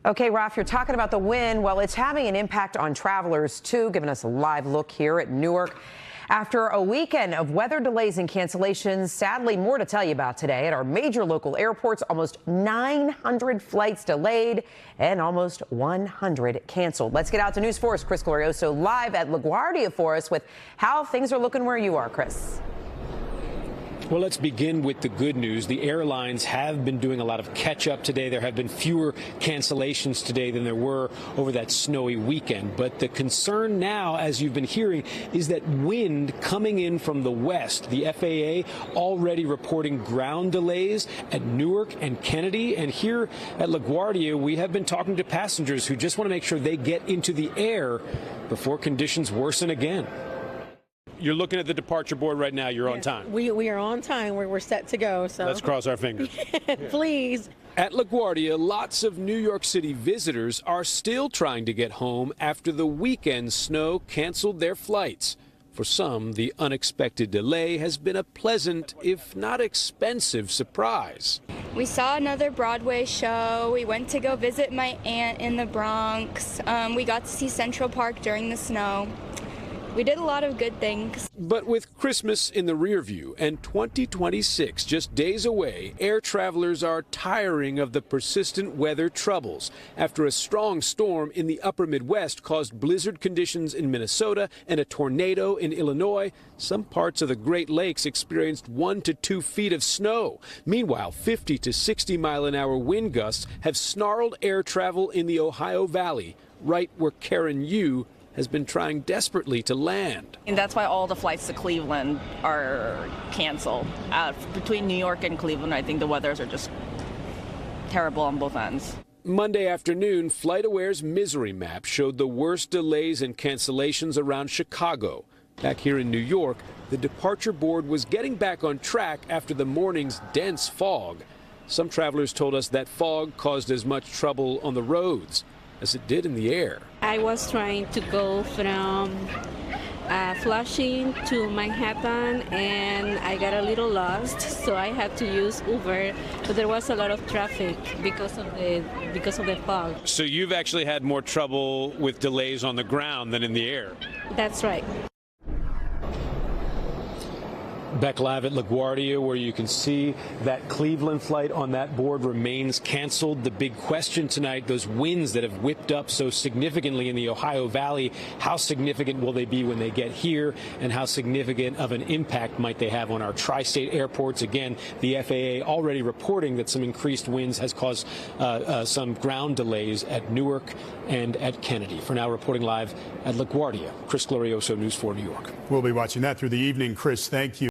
Okay, Raf, you're talking about the wind. Well, it's having an impact on travelers, too, giving us a live look here at Newark. After a weekend of weather delays and cancellations, sadly, more to tell you about today. At our major local airports, almost 900 flights delayed and almost 100 canceled. Let's get out to News 4's Chris Glorioso live at LaGuardia for us with how things are looking where you are, Chris. Well, let's begin with the good news. The airlines have been doing a lot of catch-up today. There have been fewer cancellations today than there were over that snowy weekend. But the concern now, as you've been hearing, is that wind coming in from the west. The FAA already reporting ground delays at Newark and Kennedy. And here at LaGuardia, we have been talking to passengers who just want to make sure they get into the air before conditions worsen again. You're looking at the departure board right now. You're on time. We are on time. We're set to go. So let's cross our fingers. Please. At LaGuardia, lots of New York City visitors are still trying to get home after the weekend snow canceled their flights. For some, the unexpected delay has been a pleasant, if not expensive, surprise. We saw another Broadway show. We went to go visit my aunt in the Bronx. We got to see Central Park during the snow. We did a lot of good things. But with Christmas in the rear view and 2026 just days away, air travelers are tiring of the persistent weather troubles after a strong storm in the upper Midwest caused blizzard conditions in Minnesota and a tornado in Illinois. Some parts of the Great Lakes experienced 1 to 2 feet of snow. Meanwhile, 50 to 60-mile-an-hour wind gusts have snarled air travel in the Ohio Valley, right where Karen Yu has been trying desperately to land. And that's why all the flights to Cleveland are canceled. Between New York and Cleveland, I think the weathers are just terrible on both ends. Monday afternoon, FlightAware's misery map showed the worst delays and cancellations around Chicago. Back here in New York, the departure board was getting back on track after the morning's dense fog. Some travelers told us that fog caused as much trouble on the roads as it did in the air. I was trying to go from Flushing to Manhattan, and I got a little lost, so I had to use Uber, but there was a lot of traffic because of the fog. So you've actually had more trouble with delays on the ground than in the air? That's right. Back live at LaGuardia, where you can see that Cleveland flight on that board remains canceled. The big question tonight, those winds that have whipped up so significantly in the Ohio Valley, how significant will they be when they get here, and how significant of an impact might they have on our tri-state airports? Again, the FAA already reporting that some increased winds has caused some ground delays at Newark and at Kennedy. For now, reporting live at LaGuardia, Chris Glorioso, News 4 New York. We'll be watching that through the evening. Chris, thank you.